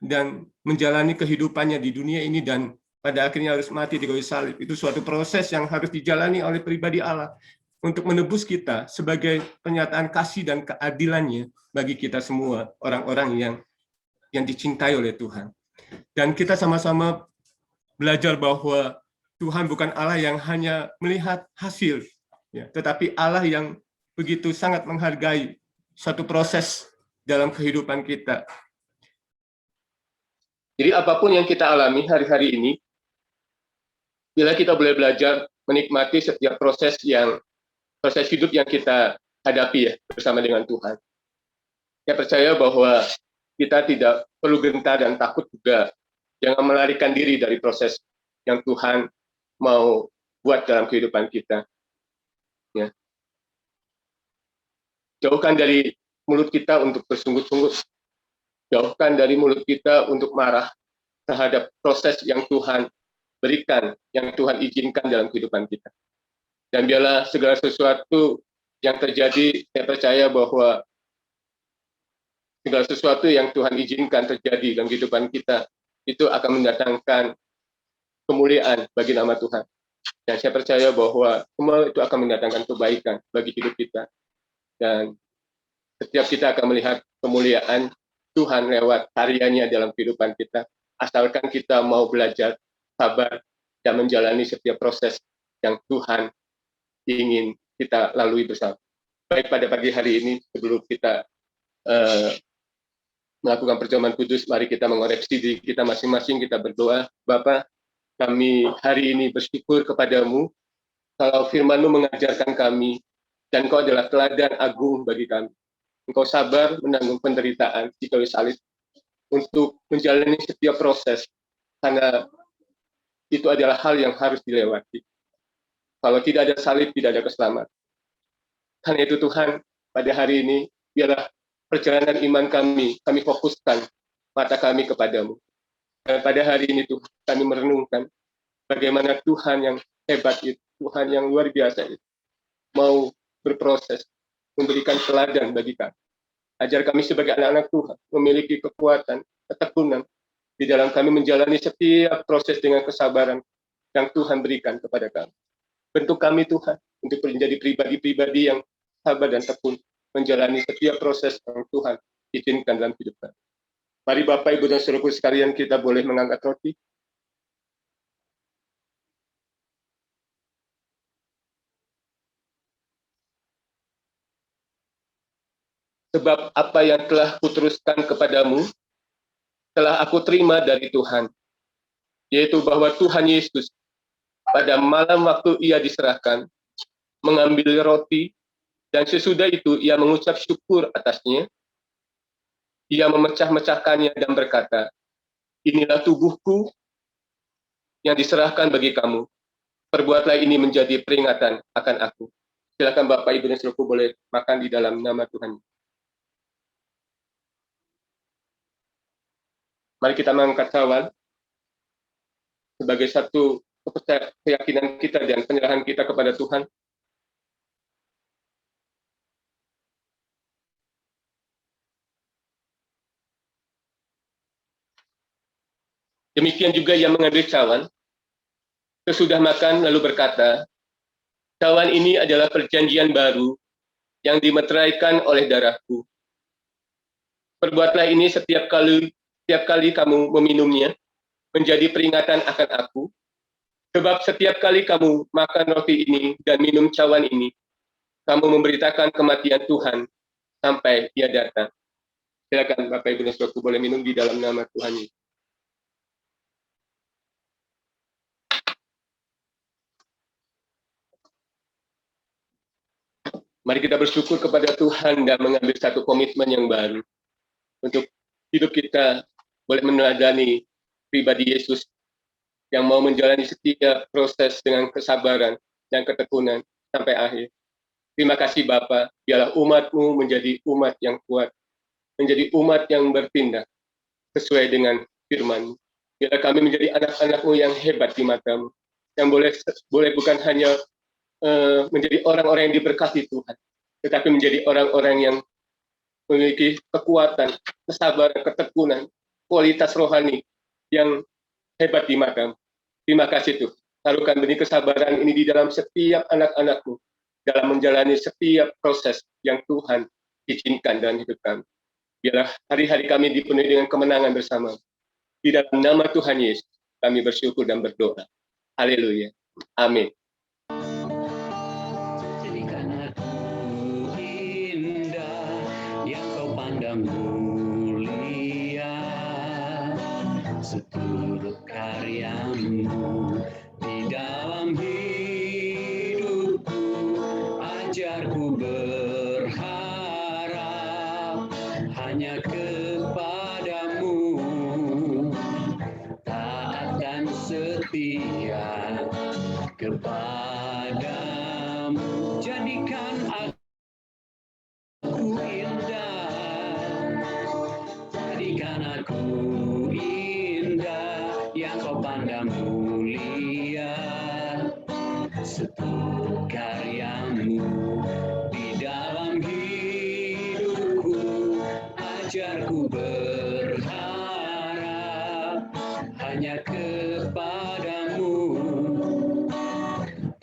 dan menjalani kehidupannya di dunia ini dan pada akhirnya harus mati di kayu salib. Itu suatu proses yang harus dijalani oleh pribadi Allah untuk menebus kita sebagai pernyataan kasih dan keadilannya bagi kita semua, orang-orang yang dicintai oleh Tuhan. Dan kita sama-sama belajar bahwa Tuhan bukan Allah yang hanya melihat hasil, ya, tetapi Allah yang begitu sangat menghargai suatu proses dalam kehidupan kita. Jadi apapun yang kita alami hari-hari ini, bila kita boleh belajar menikmati setiap proses hidup yang kita hadapi ya bersama dengan Tuhan. Saya percaya bahwa kita tidak perlu gentar dan takut juga. Jangan melarikan diri dari proses yang Tuhan mau buat dalam kehidupan kita. Ya. Jauhkan dari mulut kita untuk bersungut-sungut. Jauhkan dari mulut kita untuk marah terhadap proses yang Tuhan berikan, yang Tuhan izinkan dalam kehidupan kita. Dan biarlah segala sesuatu yang terjadi, saya percaya bahwa segala sesuatu yang Tuhan izinkan terjadi dalam kehidupan kita, itu akan mendatangkan kemuliaan bagi nama Tuhan. Dan saya percaya bahwa semua itu akan mendatangkan kebaikan bagi hidup kita. Dan setiap kita akan melihat kemuliaan Tuhan lewat karyanya dalam kehidupan kita, asalkan kita mau belajar, sabar, dan menjalani setiap proses yang Tuhan ingin kita lalui bersama. Baik, pada pagi hari ini, sebelum kita melakukan perjamuan kudus, mari kita mengoreksi diri kita masing-masing, kita berdoa. Bapa, kami hari ini bersyukur kepadamu, kalau firman-Mu mengajarkan kami, dan Engkau adalah teladan agung bagi kami. Engkau sabar menanggung penderitaan di kayu salib untuk menjalani setiap proses, karena itu adalah hal yang harus dilewati. Kalau tidak ada salib, tidak ada keselamatan. Karena itu Tuhan, pada hari ini, biarlah perjalanan iman kami fokuskan mata kami kepadamu. Dan pada hari ini Tuhan, kami merenungkan bagaimana Tuhan yang hebat itu, Tuhan yang luar biasa itu, mau berproses, memberikan teladan bagi kami. Ajar kami sebagai anak-anak Tuhan, memiliki kekuatan, ketekunan, di dalam kami menjalani setiap proses dengan kesabaran yang Tuhan berikan kepada kami. Bentuk kami Tuhan, untuk menjadi pribadi-pribadi yang sabar dan tekun, menjalani setiap proses yang Tuhan izinkan dalam hidup kami. Mari Bapak, Ibu, dan Saudaraku sekalian, kita boleh mengangkat roti. Sebab apa yang telah kuteruskan kepadamu, telah aku terima dari Tuhan, yaitu bahwa Tuhan Yesus pada malam waktu ia diserahkan, mengambil roti, dan sesudah itu ia mengucap syukur atasnya. Ia memecah-mecahkannya dan berkata, inilah tubuhku yang diserahkan bagi kamu. Perbuatlah ini menjadi peringatan akan aku. Silakan Bapak, Ibu, dan Saudaraku boleh makan di dalam nama Tuhan. Mari kita mengangkat cawan sebagai satu keyakinan kita dan penyerahan kita kepada Tuhan. Demikian juga ia mengambil cawan, sesudah makan lalu berkata, cawan ini adalah perjanjian baru yang dimeteraikan oleh darahku. Perbuatlah ini setiap kali kamu meminumnya, menjadi peringatan akan aku. Sebab setiap kali kamu makan roti ini dan minum cawan ini, kamu memberitakan kematian Tuhan sampai ia datang. Silakan Bapak, Ibu, dan Saudaraku boleh minum di dalam nama Tuhan. Mari kita bersyukur kepada Tuhan dan mengambil satu komitmen yang baru untuk hidup kita boleh meneladani pribadi Yesus yang mau menjalani setiap proses dengan kesabaran dan ketekunan sampai akhir. Terima kasih Bapa, biarlah umat-Mu menjadi umat yang kuat, menjadi umat yang bertindak sesuai dengan firman-Mu. Biarlah kami menjadi anak-anak-Mu yang hebat di mata-Mu, yang boleh bukan hanya menjadi orang-orang yang diberkati Tuhan, tetapi menjadi orang-orang yang memiliki kekuatan, kesabaran, ketekunan, kualitas rohani yang hebat di mata-Mu. Terima kasih Tuhan. Taruhkan benih kesabaran ini di dalam setiap anak-anak-Mu, dalam menjalani setiap proses yang Tuhan izinkan dalam hidup kami. Biarlah hari-hari kami dipenuhi dengan kemenangan bersama. Di dalam nama Tuhan Yesus, kami bersyukur dan berdoa. Haleluya. Amin. Jadikan aku indah, yang kau pandang mulia, seturut karya-Mu di dalam hidupku. Ajarku berharap hanya kepadamu, taat dan setia kepadamu. Jadikan aku indah, jadikan aku indah, yang kau pandang mulia, seturut karya-Mu di dalam hidupku. Ajarku berharap hanya kepadamu,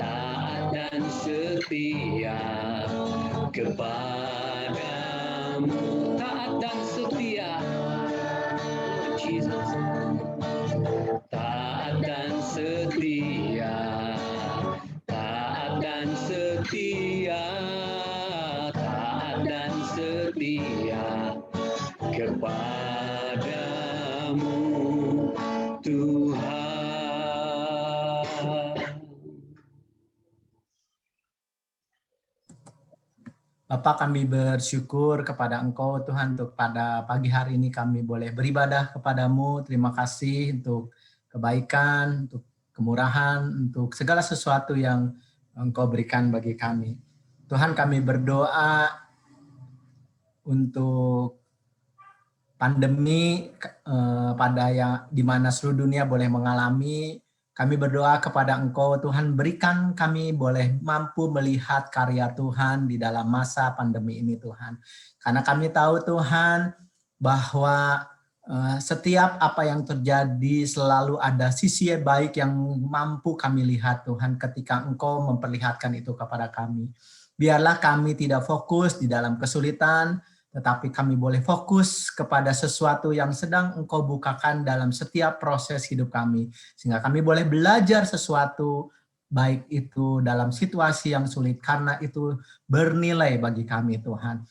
taat dan setia kepadamu. Taat dan setia, oh Jesus. Taat dan setia, taat dan setia, taat dan setia kepadamu Tuhan. Bapak, kami bersyukur kepada Engkau Tuhan untuk pada pagi hari ini kami boleh beribadah kepadamu. Terima kasih untuk kebaikan, untuk kemurahan, untuk segala sesuatu yang Engkau berikan bagi kami. Tuhan, kami berdoa untuk pandemi pada yang di mana seluruh dunia boleh mengalami. Kami berdoa kepada Engkau Tuhan, berikan kami boleh mampu melihat karya Tuhan di dalam masa pandemi ini Tuhan. Karena kami tahu Tuhan bahwa setiap apa yang terjadi selalu ada sisi baik yang mampu kami lihat Tuhan ketika Engkau memperlihatkan itu kepada kami. Biarlah kami tidak fokus di dalam kesulitan, tetapi kami boleh fokus kepada sesuatu yang sedang Engkau bukakan dalam setiap proses hidup kami. Sehingga kami boleh belajar sesuatu, baik itu dalam situasi yang sulit, karena itu bernilai bagi kami Tuhan.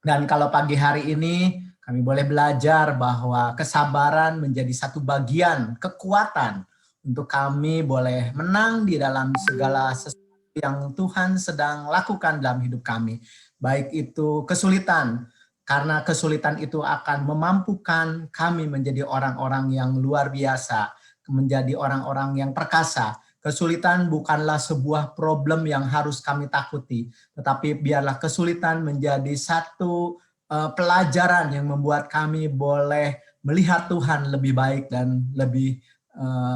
Dan kalau pagi hari ini kami boleh belajar bahwa kesabaran menjadi satu bagian kekuatan untuk kami boleh menang di dalam segala sesuatu yang Tuhan sedang lakukan dalam hidup kami. Baik itu kesulitan, karena kesulitan itu akan memampukan kami menjadi orang-orang yang luar biasa, menjadi orang-orang yang perkasa. Kesulitan bukanlah sebuah problem yang harus kami takuti, tetapi biarlah kesulitan menjadi satu pelajaran yang membuat kami boleh melihat Tuhan lebih baik dan lebih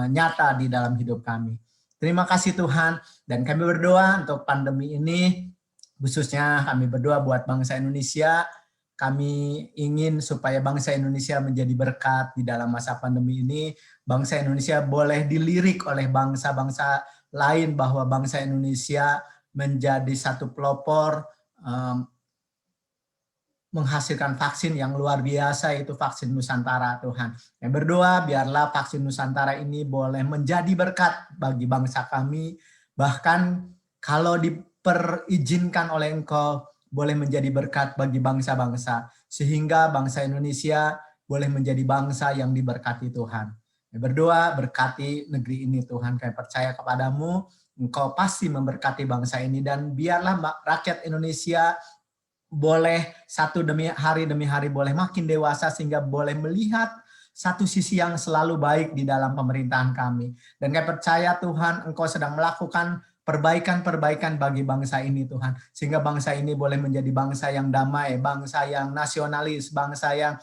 nyata di dalam hidup kami. Terima kasih Tuhan, dan kami berdoa untuk pandemi ini, khususnya kami berdoa buat bangsa Indonesia. Kami ingin supaya bangsa Indonesia menjadi berkat di dalam masa pandemi ini. Bangsa Indonesia boleh dilirik oleh bangsa-bangsa lain bahwa bangsa Indonesia menjadi satu pelopor menghasilkan vaksin yang luar biasa, yaitu vaksin Nusantara Tuhan. Yang berdoa biarlah vaksin Nusantara ini boleh menjadi berkat bagi bangsa kami, bahkan kalau diperizinkan oleh Engkau boleh menjadi berkat bagi bangsa-bangsa, sehingga bangsa Indonesia boleh menjadi bangsa yang diberkati Tuhan. Yang berdoa berkati negeri ini Tuhan, kami percaya kepadamu, Engkau pasti memberkati bangsa ini, dan biarlah rakyat Indonesia boleh satu demi hari boleh makin dewasa sehingga boleh melihat satu sisi yang selalu baik di dalam pemerintahan kami. Dan kami percaya Tuhan, Engkau sedang melakukan perbaikan-perbaikan bagi bangsa ini Tuhan. Sehingga bangsa ini boleh menjadi bangsa yang damai, bangsa yang nasionalis, bangsa yang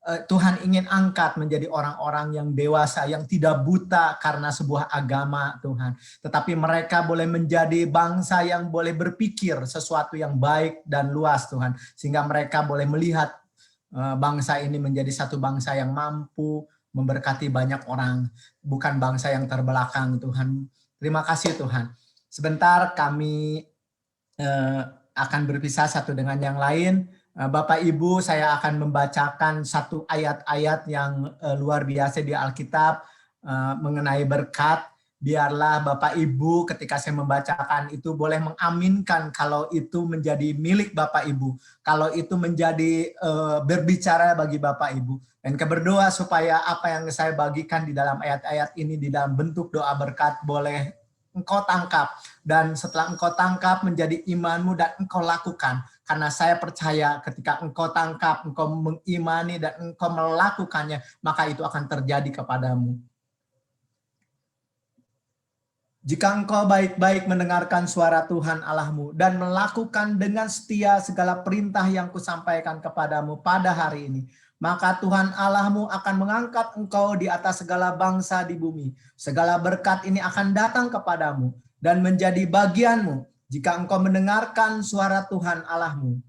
Tuhan ingin angkat menjadi orang-orang yang dewasa, yang tidak buta karena sebuah agama Tuhan. Tetapi mereka boleh menjadi bangsa yang boleh berpikir sesuatu yang baik dan luas Tuhan. Sehingga mereka boleh melihat bangsa ini menjadi satu bangsa yang mampu memberkati banyak orang. Bukan bangsa yang terbelakang Tuhan. Terima kasih Tuhan. Sebentar kami akan berpisah satu dengan yang lain. Bapak Ibu, saya akan membacakan satu ayat-ayat yang luar biasa di Alkitab mengenai berkat. Biarlah Bapak Ibu ketika saya membacakan itu boleh mengaminkan kalau itu menjadi milik Bapak Ibu. Kalau itu menjadi berbicara bagi Bapak Ibu. Dan berdoa supaya apa yang saya bagikan di dalam ayat-ayat ini di dalam bentuk doa berkat boleh Engkau tangkap. Dan setelah Engkau tangkap menjadi imanmu dan Engkau lakukan. Karena saya percaya ketika Engkau tangkap, Engkau mengimani dan Engkau melakukannya, maka itu akan terjadi kepadamu. Jika engkau baik-baik mendengarkan suara Tuhan Allahmu dan melakukan dengan setia segala perintah yang kusampaikan kepadamu pada hari ini, maka Tuhan Allahmu akan mengangkat engkau di atas segala bangsa di bumi. Segala berkat ini akan datang kepadamu dan menjadi bagianmu jika engkau mendengarkan suara Tuhan Allahmu.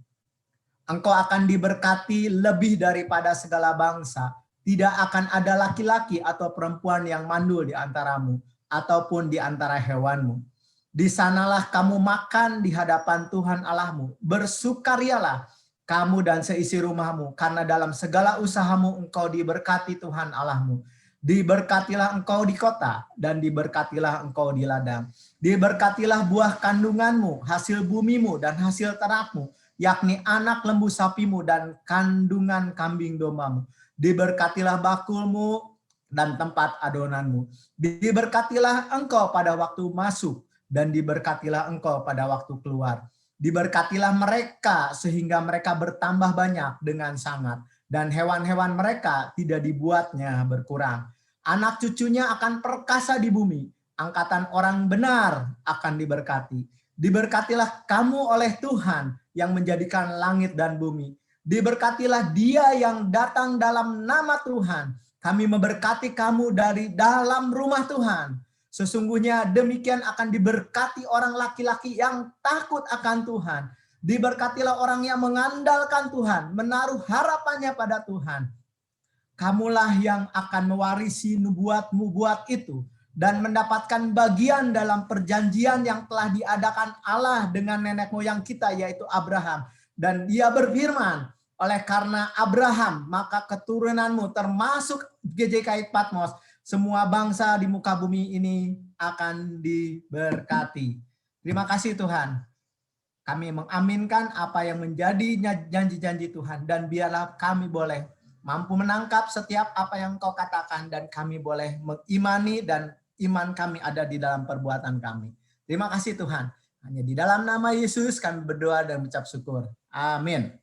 Engkau akan diberkati lebih daripada segala bangsa. Tidak akan ada laki-laki atau perempuan yang mandul di antaramu, ataupun di antara hewanmu. Di sanalah kamu makan di hadapan Tuhan Allahmu. Bersukarialah kamu dan seisi rumahmu, karena dalam segala usahamu engkau diberkati Tuhan Allahmu. Diberkatilah engkau di kota, dan diberkatilah engkau di ladang. Diberkatilah buah kandunganmu, hasil bumimu, dan hasil ternakmu, yakni anak lembu sapimu dan kandungan kambing dombamu. Diberkatilah bakulmu dan tempat adonanmu. Diberkatilah engkau pada waktu masuk, dan diberkatilah engkau pada waktu keluar. Diberkatilah mereka sehingga mereka bertambah banyak dengan sangat, dan hewan-hewan mereka tidak dibuatnya berkurang. Anak cucunya akan perkasa di bumi, angkatan orang benar akan diberkati. Diberkatilah kamu oleh Tuhan yang menjadikan langit dan bumi. Diberkatilah Dia yang datang dalam nama Tuhan. Kami memberkati kamu dari dalam rumah Tuhan. Sesungguhnya demikian akan diberkati orang laki-laki yang takut akan Tuhan. Diberkatilah orang yang mengandalkan Tuhan, menaruh harapannya pada Tuhan. Kamulah yang akan mewarisi nubuat-nubuat itu, dan mendapatkan bagian dalam perjanjian yang telah diadakan Allah dengan nenek moyang kita, yaitu Abraham. Dan dia berfirman, oleh karena Abraham, maka keturunanmu termasuk GJKI Patmos, semua bangsa di muka bumi ini akan diberkati. Terima kasih Tuhan. Kami mengaminkan apa yang menjadi janji-janji Tuhan, dan biarlah kami boleh mampu menangkap setiap apa yang Kau katakan, dan kami boleh mengimani, dan iman kami ada di dalam perbuatan kami. Terima kasih Tuhan. Hanya di dalam nama Yesus kami berdoa dan mengucap syukur. Amin.